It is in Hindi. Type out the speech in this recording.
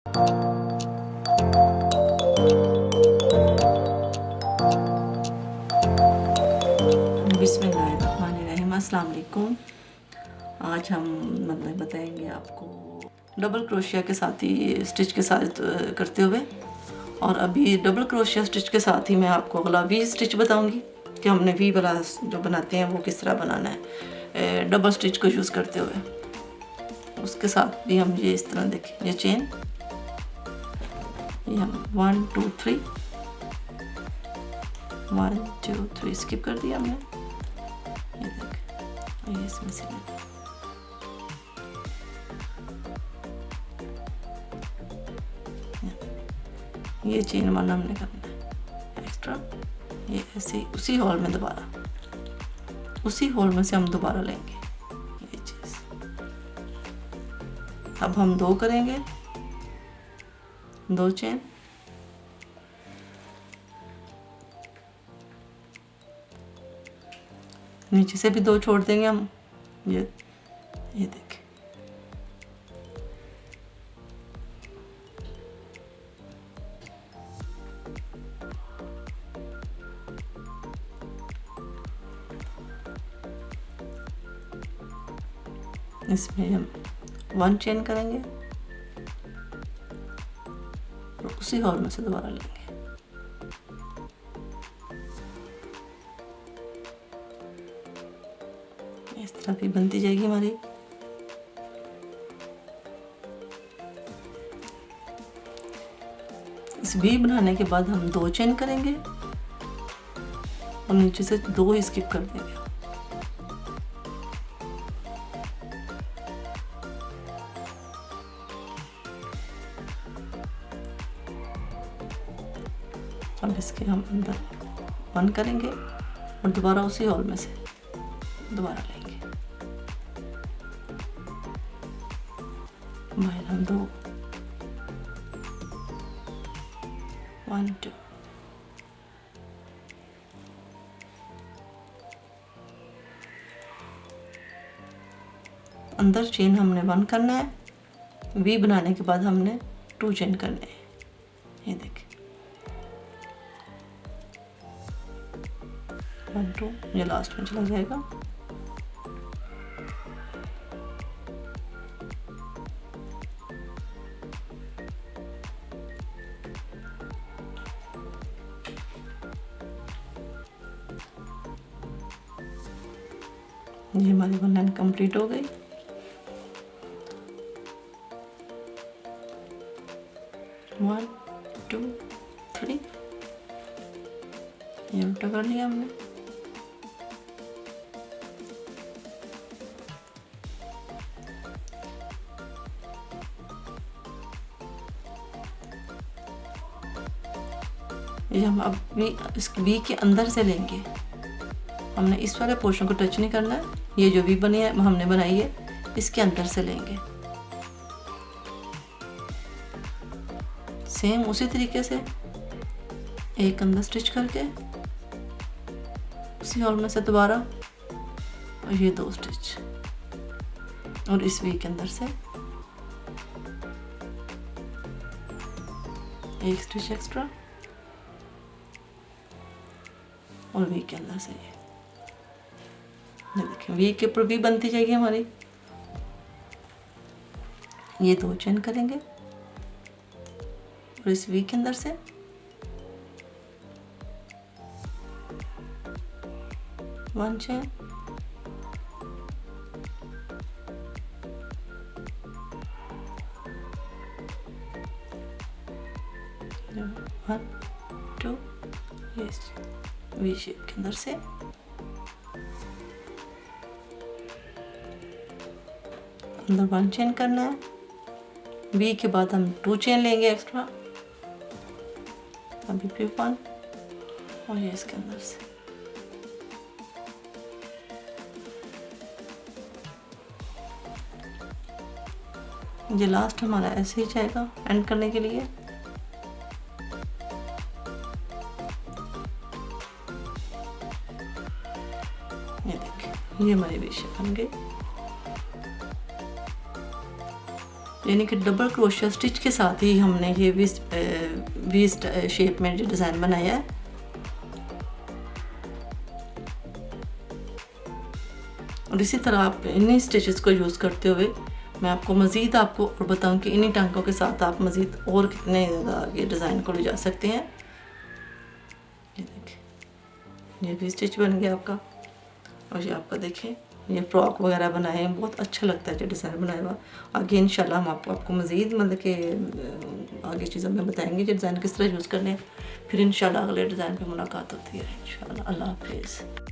बिस्मिल्लाहिर्रहमानिर्रहीम। अस्सलाम वालेकुम। आज हम बताएंगे आपको डबल क्रोशिया के साथ ही स्टिच के साथ करते हुए, और अभी डबल क्रोशिया स्टिच के साथ ही मैं आपको अगला वी स्टिच बताऊंगी कि हमने वी वाला जो बनाते हैं वो किस तरह बनाना है डबल स्टिच को यूज़ करते हुए। उसके साथ भी हम ये इस तरह देखें, ये चेन, ये हम 1 2 3 1 2 3 स्किप कर दिया हमने। ये देखें, ये इसमें से ये चेन वाला हमने करना है एक्स्ट्रा। ये ऐसे ही उसी होल में दोबारा, उसी होल में से हम दोबारा लेंगे ये चीज़। अब हम 2 करेंगे, 2 चेन, नीचे से भी 2 छोड़ देंगे हम। ये देखें, इसमें हम 1 चेन करेंगे और उसी होल में से दोबारा लेंगे। इस तरह भी बनती जाएगी हमारी। इस वी बनाने के बाद हम 2 चेन करेंगे और नीचे से 2 ही स्किप कर देंगे। अब इसके हम अंदर 1 करेंगे और दोबारा उसी होल में से दोबारा लेंगे। बाहर हम 2 1 2 अंदर चेन हमने 1 करना है। वी बनाने के बाद हमने 2 चेन करने हैं। ये देखिए 1 2, ये लास्ट में चला जाएगा। ये हमारी 1 लाइन कंप्लीट हो गई। वन 2 3, ये उल्टा कर लिया हमने। ये हम अब इस वी के अंदर से लेंगे। हमने इस वाले पोर्शन को टच नहीं करना है। ये जो वी बनी है हमने बनाई है, इसके अंदर से लेंगे। सेम उसी तरीके से एक अंदर स्टिच करके उसी होल में से दोबारा, और ये 2 स्टिच, और इस वी के अंदर से एक स्टिच एक्स्ट्रा, और वी के अंदर से ये देखिए वी के ऊपर वी बनती जाएगी हमारी। ये 2 चेन करेंगे और इस वी के अंदर से 1 चेन, वन 2, ये वी शेप के अंदर से अंदर 1 चेन करना है। वी के बाद हम 2 चेन लेंगे एक्स्ट्रा, अभी फिर 1, और ये इसके अंदर से ये लास्ट हमारा ऐसे ही जाएगा एंड करने के लिए। ये देखिए ये हमारी वी शेप बन गई। यानी कि डबल क्रोशिया स्टिच के साथ ही हमने ये वी शेप में जो डिज़ाइन बनाया है। और इसी तरह आप इन्हीं स्टिचेस को यूज़ करते हुए मैं आपको मज़ीद और बताऊं कि इन्हीं टांकों के साथ आप मज़ीद और कितने ज़्यादा ये डिज़ाइन को ले जा सकते हैं। ये देखिए, ये भी स्टिच बन गया आपका। और ये आपका देखें, ये फ्रॉक वगैरह बनाए हैं, बहुत अच्छा लगता है जो डिज़ाइन बनाया हुआ। आगे इंशाल्लाह हम आपको मज़ीद मतलब कि आगे चीज़ों में बताएंगे कि डिज़ाइन किस तरह यूज़ करने हैं। फिर इंशाल्लाह अगले डिज़ाइन पे मुलाकात होती है इंशाल्लाह। अल्लाह हाफिज़।